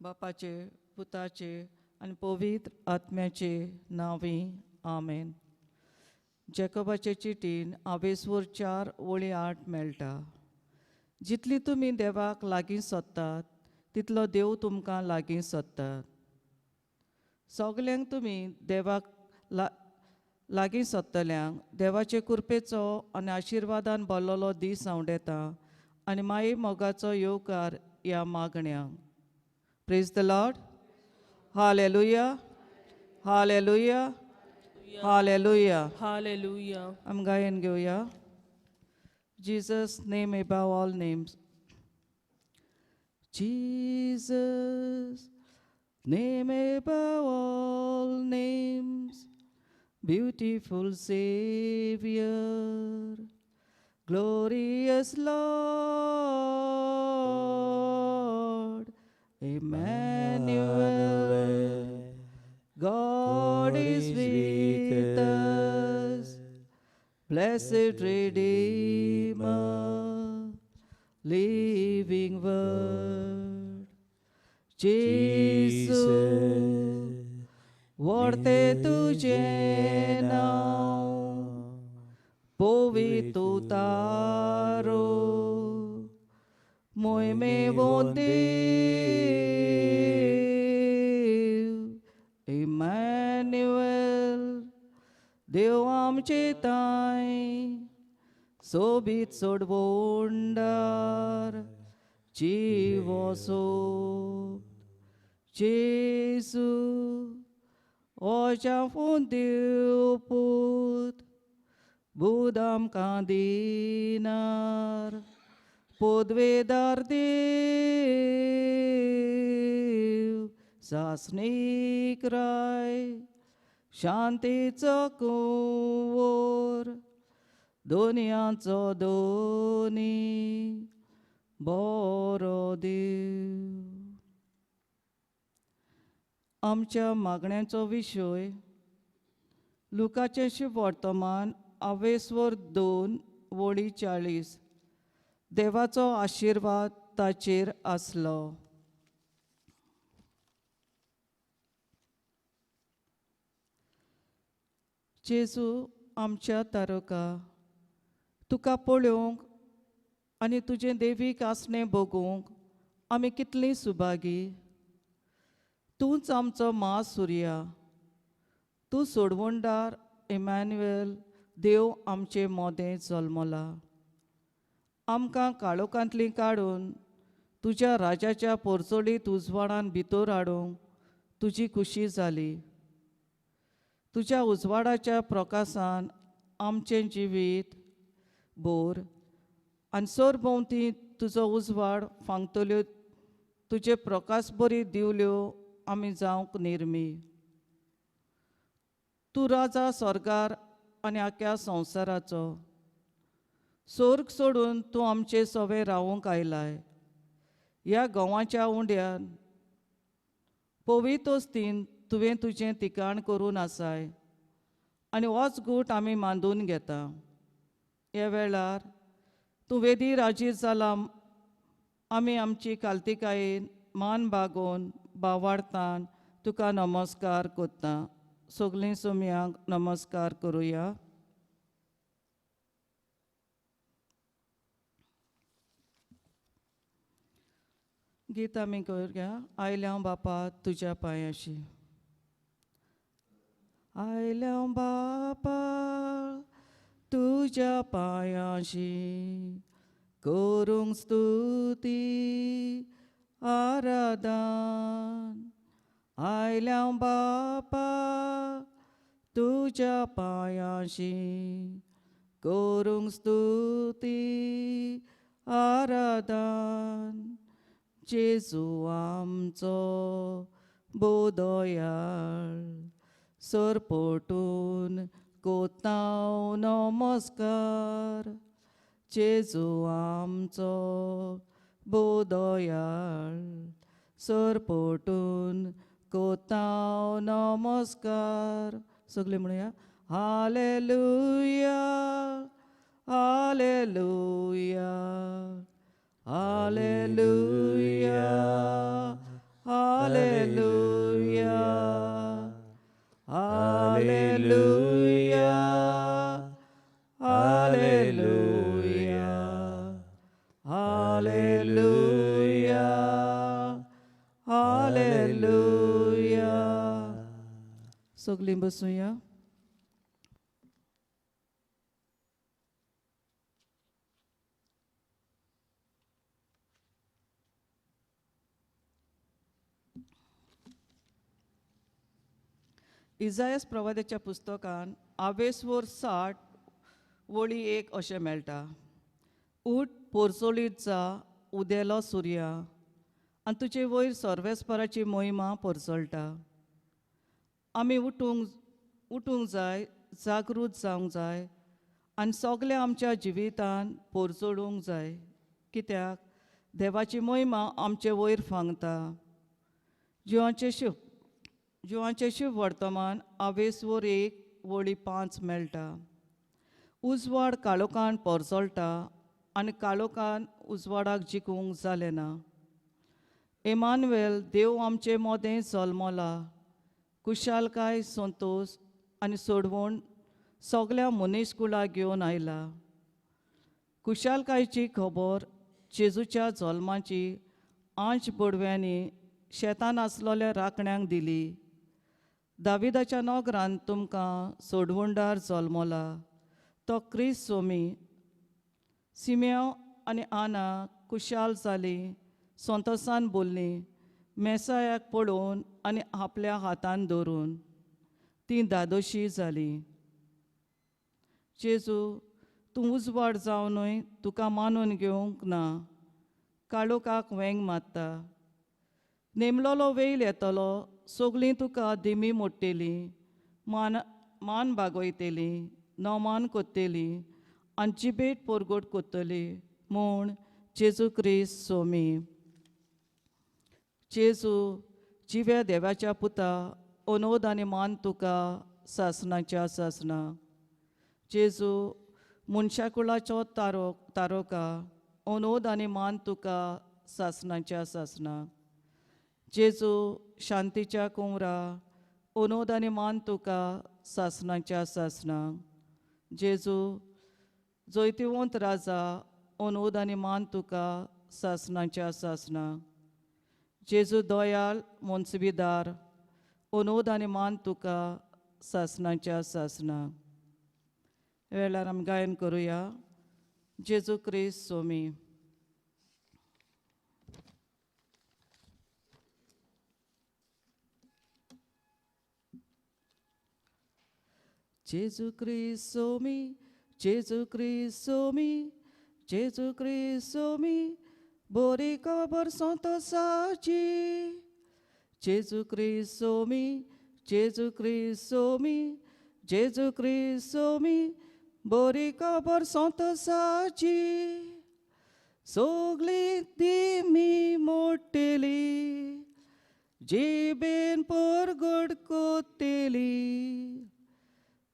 बापाचे पुताचे आनी पवित्र आत्म्याचे नांवी आमेन. जॅकोबाचे चिटीन आवेसवर 4:8 मेळटा. जितली तुमी देवाक लागीं सोदतात तितलो देव तुमकां लागीं सोदतात. सगल्यांक तुमी देवाक लागीं सोदतल्यांक देवाचे कृपेचो आनी आशिर्वादान भरलेलो दीस हांव येता आनी माये मोगाचो येवकार ह्या मागण्यांक. Praise the Lord. Hallelujah. Hallelujah. Hallelujah. Hallelujah. I'm going to go, Jesus' name above all names. Jesus' name above all names. Beautiful Savior. Glorious Lord. Emmanuel, God is with us, blessed Redeemer, living Word. Jesus, वर्ते तुझे नाव, पवित्र तारो, मोहिमे बोंदे Emmanuel, देव आमचे ताय, सोबीत सोडवोंडार, जीवसो, जेसू, ओजा देव पूत, बुदाम कांदिनार, पोदवेदार देव, सासनिक राय, शांतीचो कुंवर, दोनयांचो दोनी, बरो देव. आमच्या मागण्यांचो विशय लुकाचें शुभ वर्तमान आवेसवर 2:40. देवाचो आशिर्वाद ताचेर आसलो. जेजू आमच्या तारका तुका पळोवंक आनी तुजें देवीक आसणें बगूंक आमी कितलीं सुभागी. तूंच आमचो महासुर्या, तूं सोडवणदार इमॅन्युएल, देव आमचें मोदें जल्मला. आमकां काळोखांतलीं काडून तुज्या राजाच्या पोरचोडीत उजवाडान भितर हाडूंक तुजी खुशी जाली. तुज्या उजवाडाच्या प्रकाशान आमचें जिवीत बोर आनी सरभोंवती तुजो उजवाड फांगतल्यो तुजे प्रकाश बरी दिवल्यो आमी जावंक निर्मी. तूं राजा स्वर्गार आनी आख्या संवसाराचो. स्वर्ग सोडून तूं आमचे सवे रावूंक आयलाय. ह्या गोवाच्या उंड्यान पवित्र वस्तीन तुवें तुजें ठिकाण करून आसाय आनी होच गूट आमी मांडून घेता. ह्या वेळार तूं वेदी राजीर जाला. आमी आमची काल्तिकायेन मान बागोवन बावार्थान तुका नमस्कार करता. सगलीं सोम्यांक नमस्कार करुया. गीत आमी करुया. आयल्या बापा तुज्या पांयाशी. आयल्या बापा तुज्या पांयाशी करूंक स्तुती आराधन. आयल्या बापा तुज्या पांयाशी करूंक स्तुती आराधन. जेजू आमचो बोदयाळ, सरपटून कोतांव नमस्कार. जेजू आमचो बोदयाळ, सरपटून कोतांव नमस्कार. सगळे म्हणूया. Hallelujah, hallelujah, hallelujah, hallelujah. Hallelujah. Hallelujah. Hallelujah. Hallelujah. Soglim basuya. इजायास प्रवाद्याच्या पुस्तकान 60 वळी 1 अशें मेळटा. उठ पोरसोलीत जा उदेलो सुर्या आनी तुजे वयर सर्वेस्पराची मोहिमा पोरसोळटा. आमी उठूंक जाय, जागृत जावंक जाय आनी सगल्या आमच्या जिवितान पोरसोडूंक जाय, कित्याक देवाची मोहिमा आमचे वयर फांगता. जिवांचे शुभ वर्तमान 1 वळी 5 मेळटा. उजवाड काळोखान पोरसोळटा आनी काळोखान उजवाडाक जिखूंक जालें ना. इमानुएल देव आमचे मोदें जल्मला. कुशालकाय, संतोश आनी सोडवण सगल्या मनीसकुळाक घेवन आयला. कुशालकायची खबर जेजूच्या जल्माची 8 बडव्यांनी शेतान आसलोल्या राखण्यांक दिली. दाविदाच्या नोगरान तुमकां सोडवणदार जल्मला, तो क्रिस्त सोमी. सिमेओ आनी आना कुशाल जालीं, संतोसान बोल्लीं, मेसायाक पळोवन आनी आपल्या हातान धरून. तीं दादोशी जालीं. जेजू, तूं उजवाड जावनूय तुका मानून घेवंक ना. काळोखाक वेंग मारता. नेमलोलो वेळ येतलो, सगलीं तुका दिमी मोडटलीं, मान बागोयतलीं, नोमान कोत्तलीं आनी जिबेट पोरगोट कोत्तलीं म्हूण जेजू क्रिस्त सोमी. जेजू, जिव्या देवाच्या पुता, अनोद आनी मान तुका सासणाच्या सासना. जेजू, मनशाकुळाचो तारोका, अनोद आनी मान तुका सासणाच्या सासना. जेजू, शांतीच्या कुंवरा, अनोद आनी मान तुका सासणाच्या सासना. जेजू, जैतिवंत राजा, अनोद आनी मान तुका सासणाच्या सासना. जेजू दोयाल मोनसबीदार, अनोद आनी मान तुका सासणाच्या सासना. वेळार आमी गायन करुया. जेजू क्रिस्त सोमी. जेजू क्रिस्त सोमी, जेजू क्रिस्त सोमी, जेजू क्रिस्त सोमी, बरी खबर संतोसाची. जेजू क्रिस्त सोमी, जेजू क्रिस्त सोमी, जेजू क्रिस्त सोमी, बरी खबर संतोसाची. सगलीं दिमी मोडटली, जिबेन परगड कोत्तली.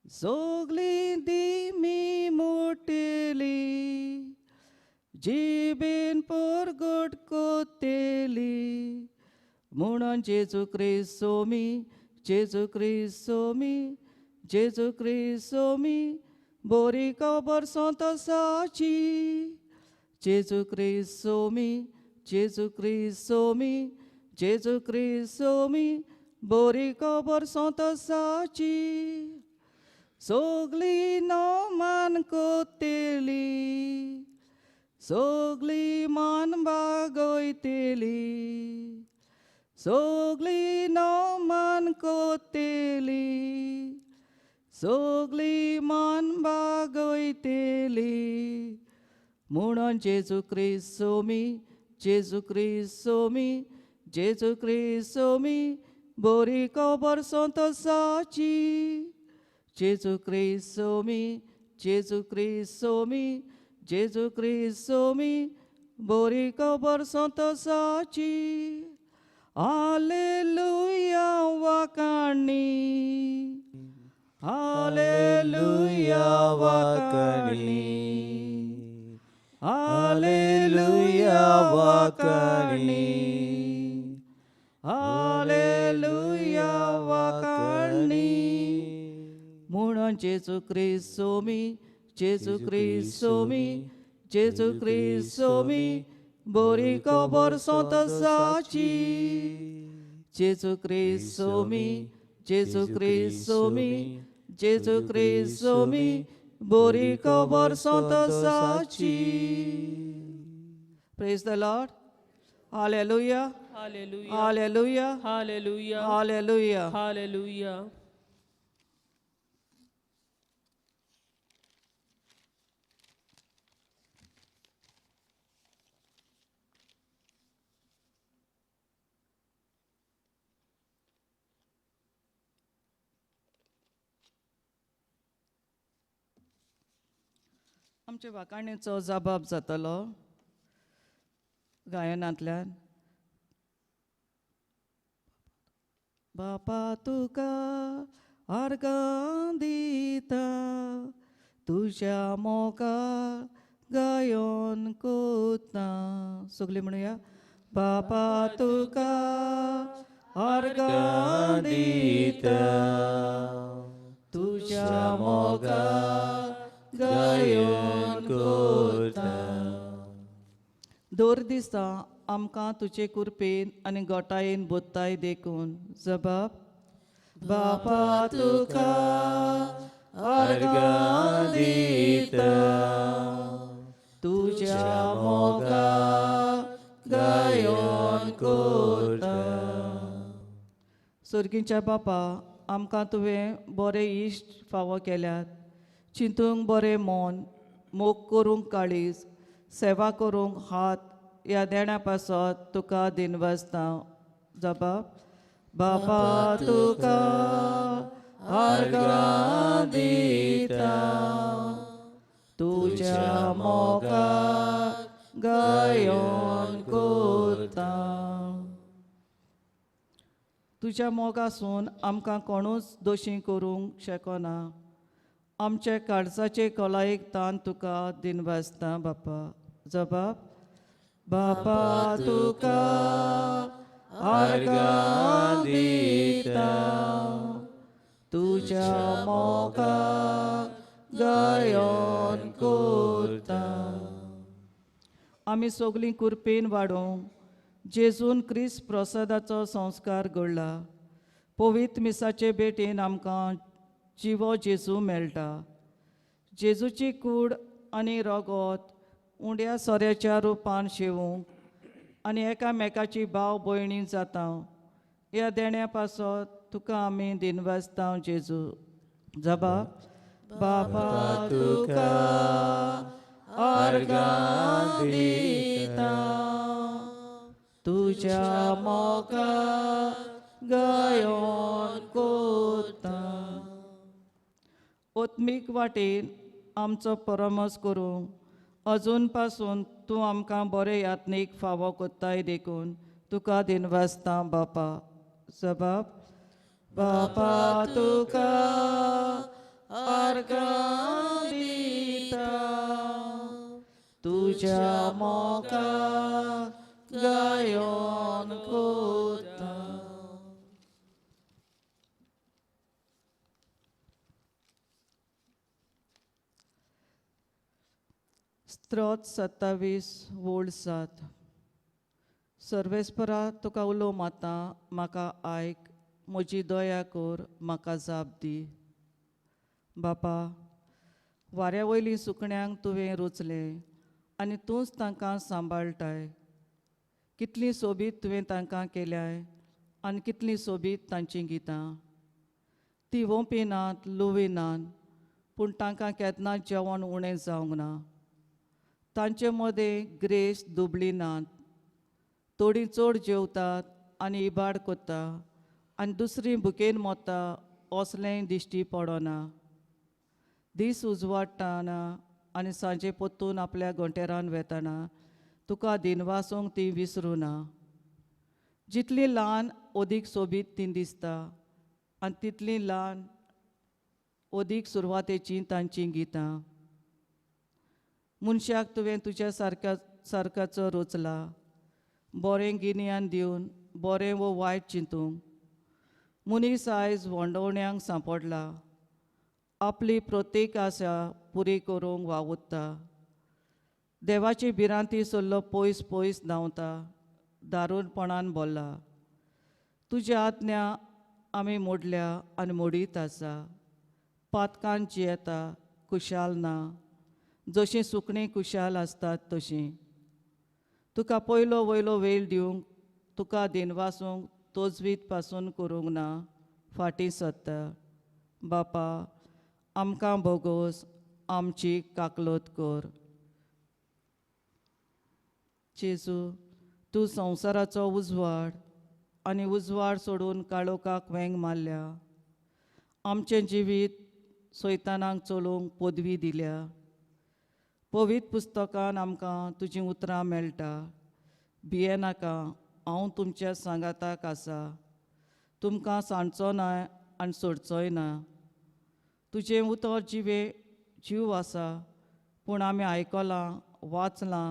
सगलीं दिमी मोडटली, जिबेन परगड कोत्तली. म्हणून जेजू क्रिस्त सोमी, जेजू क्रिस्त सोमी, जेजू क्रिस्त सोमी, बरी खबर संतोसाची. जेजू क्रिस्त सोमी, जेजू क्रिस्त सोमी, जेजू क्रिस्त सोमी, बरी खबर संतोसाची. सगलीं मान कोत्तली, सगलीं मान बागोयतली. सगलीं मान कोत्तली, सगलीं मान बागोयतली. म्हणून जेजू क्रिस्त सोमी, जेजू क्रिस्त सोमी, जेजू क्रिस्त सोमी, बरी खबर संतोसाची. जेजू क्रिस्त सोमी, जेजू क्रिस्त सोमी, जेजू क्रिस्त सोमी, बरी खबर संतोसाची. हालेलुया वाकाणी, हालेलुया वाकाणी, हालेलुया वाकाणी, हालेलुया Gesù Cristo mi, Gesù Cristo mi, Gesù Cristo mi, borico bor santa saci. Gesù Cristo mi, Gesù Cristo mi, Gesù Cristo mi, borico bor santa saci. Praise the Lord. Hallelujah. Hallelujah. Hallelujah. Hallelujah. Hallelujah. Hallelujah. आमच्या वाकाणेचो जबाब जातलो गायनांतल्यान. बापा तुका आर्गां दिता, तुज्या मोगाळ गायोन कोता. सगळीं म्हणुया. बापा तुका आर्गां दिता, तुज्या मोगाळ गायोन कोता. दर दिसा आमकां तुजे कुरपेन आनी गोठायेन बोत्ताय देखून जबाब. बापा तुका आर्गां दिता, तुज्या मोगाळ गायोन कोता. सर्गीच्या बापा, आमकां तुवें बरे इश्ट फावो केल्यात. चिंतूंक बरें मन, मोग करूंक काळीज, सेवा करूंक हात, ह्या देण्या पासत तुका दिनवासता जबाब. बापा तुका आर्गां दिता, तुज्या मोगाळ गायोन कोता. तुज्या मोगासून आमकां कोणूच दोशी करूंक शकना. आमचे काळजाचे कोलायेक तान तुका दिनवासता बापा जबाब. बापा तुका आर्गां दिता, तुज्या मोगाळ गायोन कोता. आमी सगळीं कुरपेन वाडोवंक जेजून क्रिस्त प्रसादाचो संस्कार घडला. पवित्र मिसाचे भेटेन आमकां जिवो जेजू मेळटा. जेजूची कूड आनी रगत उंड्या सोऱ्याच्या रुपान शिवूंक आनी एकामेकाची भाव भयणी जाता. ह्या देण्या पासत तुका आमी दिनवासता जेजू जबाब. बापा तुका आर्गां दिता, तुज्या मोगाळ गायोन कोता. ओत्मीक वाटेन आमचो परमस करूंक अजून पासून तूं आमकां बरे यात्नेक फावो कोत्ताय देखून तुका दिनवासता बापा जबाब. बापा तुका आर्गां दिता, तुज्या मोगाळ गायोन कोता. स्त्रोत 27 वोळ 7. सर्वेस्परा तुका उलो माता, म्हाका आयक, म्हजी दया कर, म्हाका जाप दी. बापा, वाऱ्या वयली सुकण्यांक तुवें रुचलें आनी तूंच तांकां सांबाळटाय. कितलीं सोबीत तुवें तांकां केल्याय आनी कितलीं सोबीत तांचीं गितां. तीं वोंपिनात, लुविनात, पूण तांकां केन्नाच जेवण उणें जावंक ना. तांचे मदें ग्रेस दुबळी नात. थोडीं चड जेवतात आनी इबाड कोत्ता आनी दुसरीं भुकेन मोता असलें दिश्टी पडना. दीस उजवाडटाना आनी सांजे पोत्तून आपल्या गोंटेरान वेताना तुका दिनवासूंक तीं विसरूना. जितलीं ल्हान ओदीक सोबीत तीं दिसता आनी तितलीं ल्हान ओदीक सुरवातेचीं तांचीं गितां. मनशाक तुवें तुज्या सारकाचो रचला, बरें गिन्यान दिवन बरें वो वायट चिंतूंक. मनीस आयज वंडवण्यांक सांपडला आपली प्रत्येक आशा पुरी करूंक वावुरता. देवाची भिरांती सल्लो पयस पयस धांवता, दारूणपणान बोल्ला. तुजी आज्ञा आमी मोडल्या आनी मोडीत आसा. पातकान जियेता, कुशाल ना, जशीं सुकणीं कुशाल आसतात तशीं. तुका पयलो वयलो वेळ दिवंक, तुका दिनवासूंक तोजवीत पासून करूंक ना, फाटीं सत्ता. बापा, आमकां बोगोस आमची काकलोत कर. जेजू, तूं संवसाराचो उजवाड आनी उजवाड सोडून काळोखाक वेंग मारल्या. आमचें जिवीत सैतानाक चलोवंक पदवी दिल्या. पवित्र पुस्तकान आमकां तुजीं उतरां मेळटा. भियेनाका, हांव तुमच्या सांगाताक आसा. तुमकां सांडचो ना आनी सोडचोय ना. तुजें उतर जीव आसा, पूण आमी आयकलां, वाचलां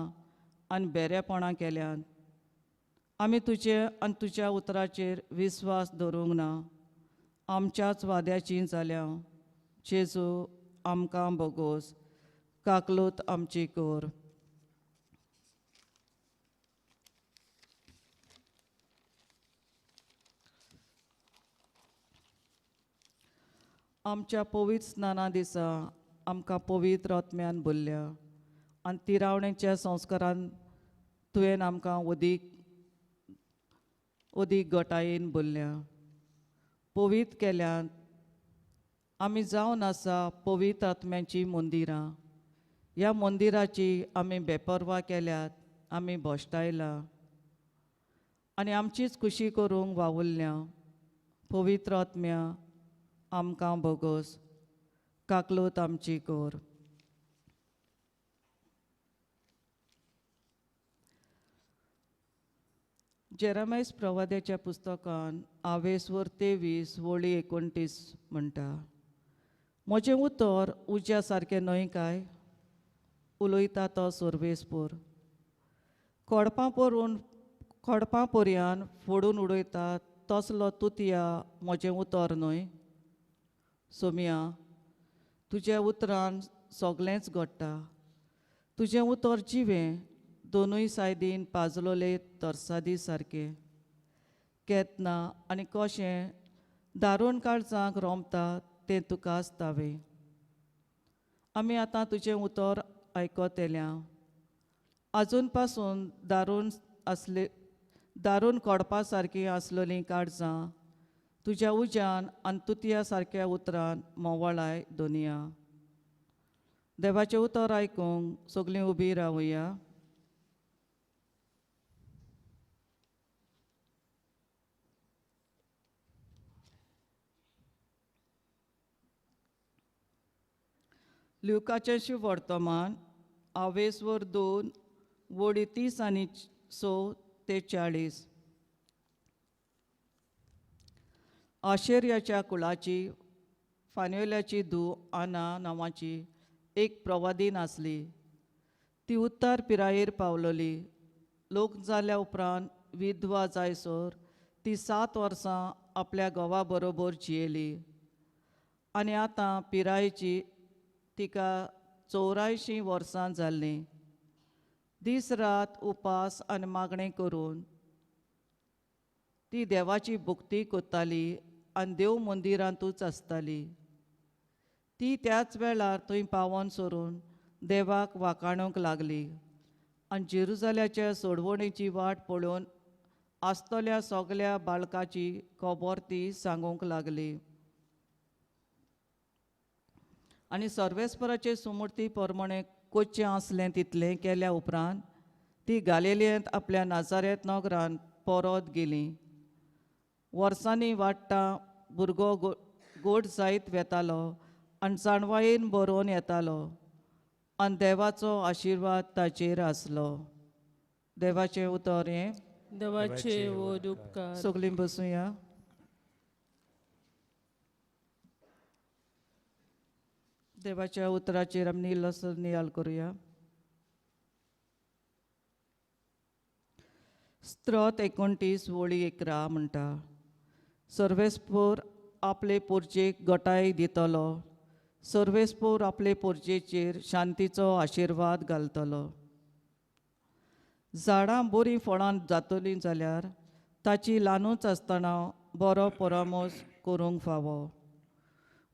आनी बेरेपणां केल्यात. आमी तुजे आनी तुज्या उतराचेर विस्वास दवरूंक ना. आमच्याच वाद्याचीं जाल्या. जेजू, आमकां बोगोस काकलूत आमची कर. आमच्या पवित्र स्नाना दिसा आमकां पवित्र आत्म्यान भरल्या आनी तिरावणेच्या संस्कारान तुवें आमकां ओदीक घोटायेन भरल्या. पवित्र केल्यात. आमी जावन आसा पवित्र आत्म्याची मंदिरां. ह्या मंदिराची आमी बेपरवा केल्यात, आमी भोश्टायला आनी आमचीच खुशी करूंक वावुरल्या. पवित्र आत्म्या, आमकां बोगोस काकलूत आमची कर. जेरेमायस प्रवाद्याच्या पुस्तकान 23 वळी 29 म्हणटा, म्हजें उतर उज्या सारकें न्हय काय? उलयता तो सर्वेस्पूर. खोडपां पर्यान फोडून उडयता तसलो तुतया म्हजें उतर न्हय? सोम्या, तुज्या उतरान सोगलेंच घडटा. तुजें उतर जिवें, दोनूय सायडीन पाजलोले तरसादी सारकें. केतना आनी कशें दारूण काळजांक रोमता तें तुकाच तावें. आमी आतां तुजें उतर आयकोत येल्या. आजून पासून दारूण कोडपा सारकीं आसलोलीं काळजां तुज्या उज्यान आनी तुतया सारक्या उतरान मोवळाय दोनया. देवाचें उतर आयकूंक सगलीं उबीं रावुया. ल्युकाचें शुभ वर्तमान 2 वळी 30 आनी 6 ते 40. आशेर्याच्या कुळाची फान्युएलाची धूव आना नांवाची एक प्रवादीन आसली. ती उत्तर पिरायेर पावलोली. लोक जाल्या उपरांत विधवा जायसर ती 7 वर्सां आपल्या घोवा बरोबर जियेली आनी आतां पिरायेची तिका 84 वर्सां जाल्लीं. दीस रात उपास आनी मागणें करून ती देवाची भक्ती कोत्ताली आनी देव मंदिरांतूच आसताली. ती त्याच वेळार थंय पावोन सरून देवाक वाखाणूंक लागली आनी जेरुजाल्याच्या सोडवणेची वाट पळोवन आसतल्या सगल्या बाळकाची खबर ती सांगूंक लागली. आनी सर्वेस्पराचे सुमूर्ती प्रमाणें कोच्चें आसलें तितलें केल्या उपरांत ती गालिलेंत आपल्या नाजारेत नगरांत परत गेली. वर्सांनी वाडटा भुरगो गोड जायत वेतालो आनी जाणवायेन बरोवन येतालो आनी देवाचो आशिर्वाद ताचेर आसलो. देवाचें उतर हें. देवाचे वोद उपकार. सगलीं बसूया. देवाच्या उतराचेर आमी निलसर नियाल करुया. स्त्रोत 29 वळी 11 म्हणटा, सर्वेस्पूर आपले पोरचेक घोटाय दितलो. सर्वेस्पोर आपले पोरचेचेर शांतीचो आशिर्वाद घालतलो. झाडां बरीं फळां जातलीं जाल्यार ताची ल्हानूच आसतना बरो परामोस करूंक फावो.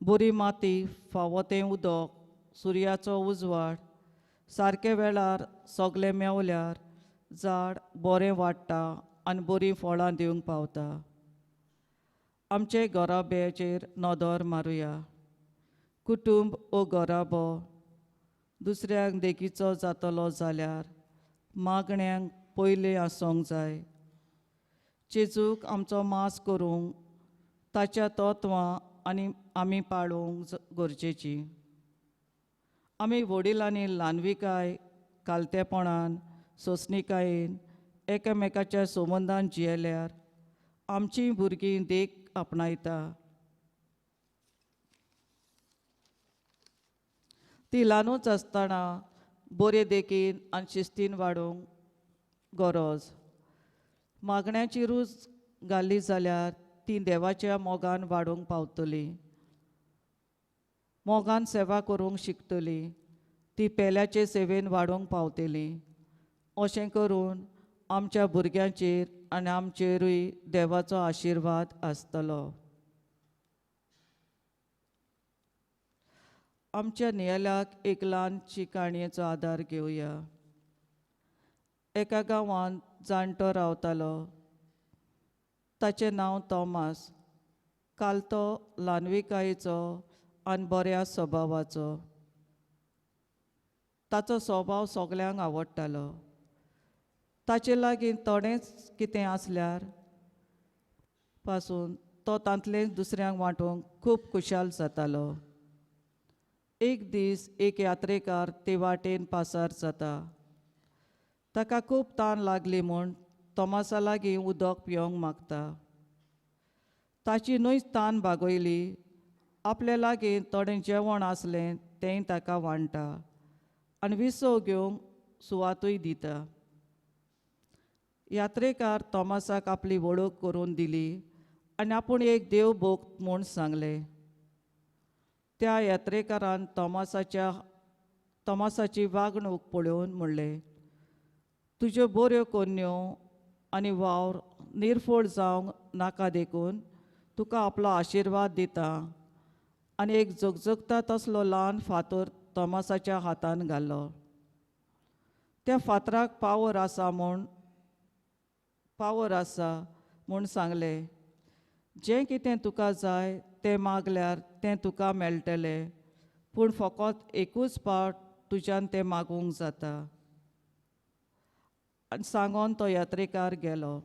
बरी माती, फावो तें उदक, सुर्याचो उजवाड सारके वेळार सगळें मेवल्यार झाड बरें वाडटा आनी बरीं फळां दिवंक पावता. आमचे घराब्याचेर नदर मारुया. कुटुंब ओ घराबो दुसऱ्यांक देखीचो जातलो जाल्यार मागण्यांक पयलें आसोंक जाय. जेजूक आमचो मास करूंक ताच्या तत्वां आनी आमी पाळूंक गरजेची. आमी वडिलांनी ल्हानविकाय, कालतेपणान, सोंसणिकायेन एकामेकाच्या संबंदान जियेल्यार आमचीं भुरगीं देख आपणायता. ती ल्हानूच आसतना बरे देखीन आनी शिस्तीन वाडूंक गरज. मागण्याची रूच घाली जाल्यार ती देवाच्या मोगान वाडूंक पावतली. मोगान सेवा करूंक शिकतली. ती पेल्याचे सेवेन वाडूंक पावतली. अशें करून आमच्या भुरग्यांचेर आनी आमचेरूय देवाचो आशिर्वाद आसतलो. आमच्या नियेल्याक एक ल्हानशी काणयेचो आदार घेवया. एका गांवांत जाणटो रावतालो. ताचें नांव तोमास. कालतो, ल्हानविकायेचो आनी बऱ्या स्वभावाचो. ताचो स्वभाव सगल्यांक आवडटालो. ताचे लागीं थोडेंच कितें आसल्यार पासून तो तांतलें दुसऱ्यांक वांटूंक खूब खुशाल जातालो. एक दीस एक यात्रेकार ते वाटेन पासार जाता. ताका खूब तान लागली म्हूण तोमासा लागीं उदक पिवंक मागता. ताची न्हूय तान भागयली. आपल्या लागीं थोडें जेवण आसलें तेंय ताका वांटा आनी विसव घेवंक सुवातूय दिता. यात्रेकार तोमासाक आपली वळख करून दिली आनी आपूण एक देव भोक्त म्हूण सांगलें. त्या यात्रेकारान तोमासाची वागणूक पळोवन म्हणलें, तुज्यो बऱ्यो कन्यो आनी वावर निर्फळ जावंक नाका देखून तुका आपलो आशिर्वाद दिता. आनी एक जगजगता तसलो ल्हान फातर तोमासाच्या हातान घालो. त्या फातराक पावर आसा म्हूण सांगलें. जें कितें तुका जाय तें मागल्यार तें तुका मेळटलें, पूण फकत एकूच पावट तुज्यान तें मागूंक जाता. आनी सांगोन तो यात्रेकार गेलो.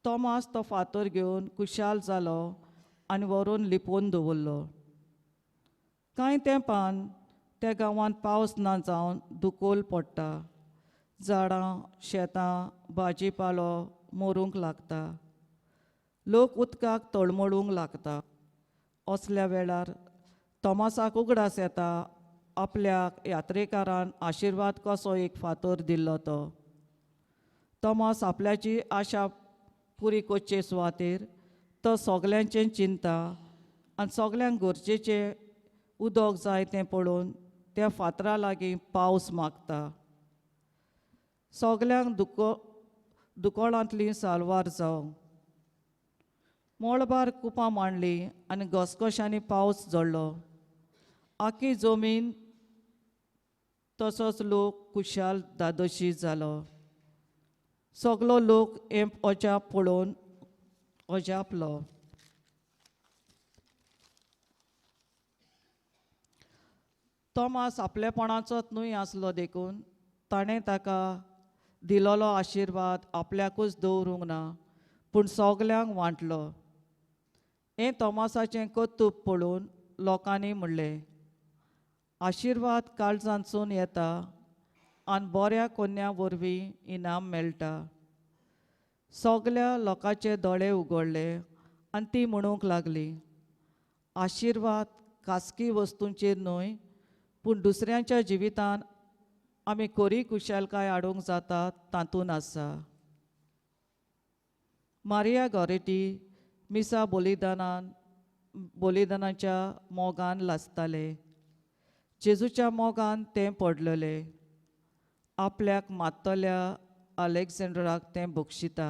तोमास तो फातर घेवन खुशाल जालो आनी व्हरून लिपोवन दवरलो. कांय तेंपान त्या गांवांत पावस ना जावन दुकोल पडटा. झाडां, शेतां, भाजीपालो मरूंक लागता. लोक उदकाक तळमळूंक लागता. असल्या वेळार तोमासाक उगडास येता आपल्याक यात्रेकारान आशिर्वाद कसो एक फातर दिल्लो तो. तोमास आपल्याची आशा पुरी करचे सुवातेर तो सगल्यांचें चिंता आनी सगल्यांक गरजेचें उदक जाय तें पळोवन त्या फातरा लागीं पावस मागता. सगल्यांक दुकोळांतली सालवार जावं. मळबार कुपां मांडलीं आनी घसघश्यांनी पावस झडलो. आख्खी जमीन तसोच लोक खुशाल धादोशी जालो. सगलो लोक हें अजाप पळोवन अजापलो. तोमास आपलेपणाचोच न्हूय आसलो देखून ताणें ताका दिलोलो आशिर्वाद आपल्याकूच दवरूंक ना, पूण सगल्यांक वांटलो. हें तोमासाचें कर्तूब पळोवन लोकांनी म्हणलें, आशिर्वाद काळजांतसून येता आनी बऱ्या कोन्या वरवीं इनाम मेळटा. सगल्या लोकांचे दोळे उगडले आनी ती म्हणूंक लागली, आशिर्वाद खासगी वस्तूंचेर न्हय, पूण दुसऱ्यांच्या जिवितान आमी खरी खुशालकाय हाडूंक जाता तातूंत आसा. मारिया गॉरेटी मिसा बलिदानान बलिदानाच्या मोगान लासताले. जेजूच्या मोगान ते पडलेले. आपल्याक मात्तल्या अलेक्झांडराक ते बक्षिता.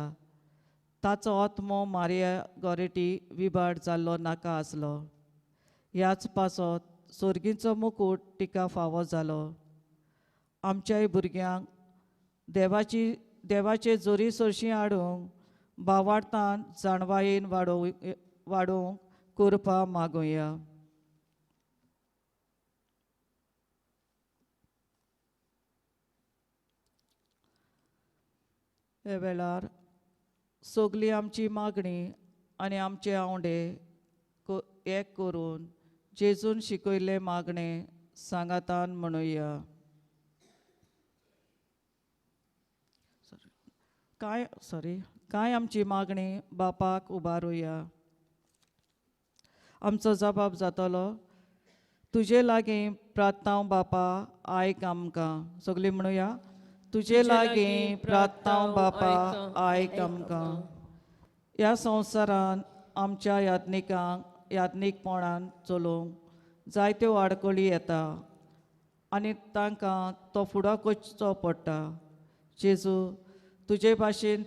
ताचो आत्मो मारिया गोरेटी विबाड जाल्लो नाका आसलो. ह्याच पासत सोर्गींचो मुकूट तिका फावो जालो. आमच्याय भुरग्यांक देवाचे जोरी सोरशीं हाडूंक भावार्थान जाणवायेन वाडोवंक करपा मागुया. हे वेळार सगली आमची मागणी आनी आमचे आवडे एक करून जेजून शिकयले मागणे सांगातान म्हणुया. कांय आमची मागणी बापाक उबारुया. आमचो जबाब जातलो, तुजे लागीं प्रार्थना बापा आयक आमकां. सगळीं म्हणुया, तुजे लागीं प्रार्थना बापा आयक आमकां. ह्या संवसारान आमच्या याज्ञिकपणान चलोवंक जायत्यो आडखळी येता आनी तांकां तो फुडो करचो पडटा. जेजू, तुजे भाशेन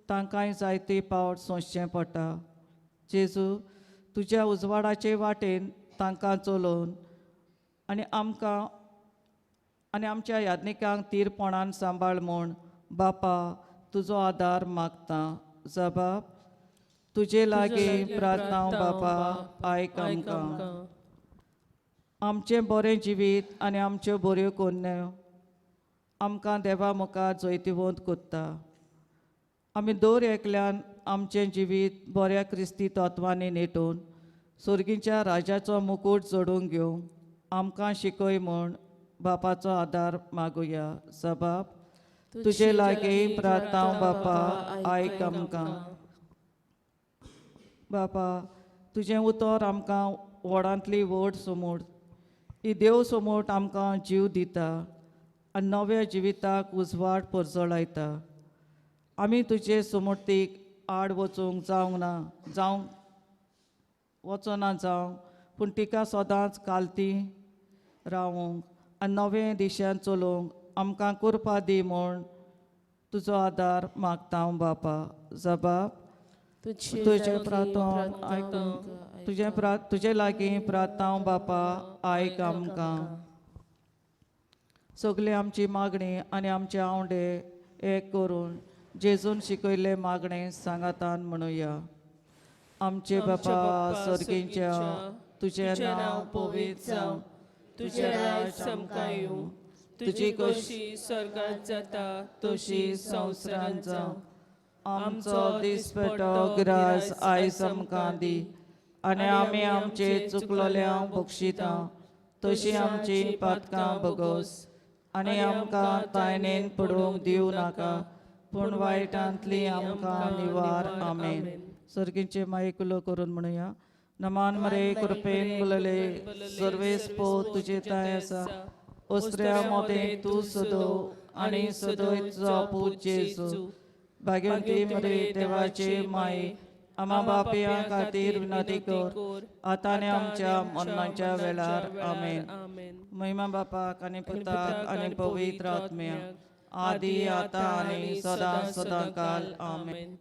तांकांय जायते पावट सोंसचें पडटा. जेजू, तुज्या उजवाडाचे वाटेन तांकां चलोवन आनी आमच्या याज्ञिकांक तीरपणान सांबाळ म्हूण बापा तुजो आदार मागता. जबाब, तुजे लागीं प्रार्थना बापा आयक आमकां. आमचें बरें जिवीत आनी आमच्यो बऱ्यो कन्यो आमकां देवा मुखार जैतिवंत कोत्ता. आमी दर एकल्यान आमचें जिवीत बऱ्या क्रिस्ती तत्वांनी नेटून सोर्गींच्या राजाचो मुकूट जोडून घेवंक आमकां शिकय म्हूण बापाचो आदार मागुया. जबाब, तुजे लागीं प्रार्थना बापा आयक आमकां. बापा, तुजें उतर आमकां व्हडांतली व्हड समूट ही देव समूट आमकां जीव दिता आनी नव्या जिविताक उजवाड परजळायता. आमी तुजे समृद्धीक आड वचूंक वचना जावं पूण तिका सदांच कालती रावूंक आनी नवे दिशान चलोवंक आमकां कृपा दी म्हूण तुजो आदार मागता बापा. जबाब, तुजे प्रार्थना आयकूंक तुजे लागीं प्रार्थना बापा आयक आमकां. सगली आमची मागणी आनी आमचे आवडे एक करून जेजून शिकयले मागणे सांगातान म्हणुया. आमचे बापा सर्गींच्या, तुजें नांव पवित्र जावं, तुजें राज आमकां येवं, तुजी कशी स्वर्गांत जाता तशी संवसारांत जावं. आमचो दिसपट्टो गिरास आयज आमकां दी आनी आमी आमचे चुकलोल्यांक बक्षिता तशी आमची पातकां बगोस आनी आमकां तायनेन पडूंक दिवं नाका पूण वायटांतली आमकां निवार. आमेन. सर्गींचे मायेकुलो करून म्हणुया. नमान मरे कृपेन बुलले सर्वेस पो तुजे ताय आसा. ओस्त्र्या मोते तूं सदो आनी सदोयचो पूज जेजू. भाग्यवंती मरे देवाचे माये, आमा बापया खातीर विनंती कर आतां आनी आमच्या मरणाच्या वेळार. आमेन. महिमा बापाक आनी पुताक आनी पवित्र आत्म्याक आदी आतां आनी सदां सदां काल. आमेन.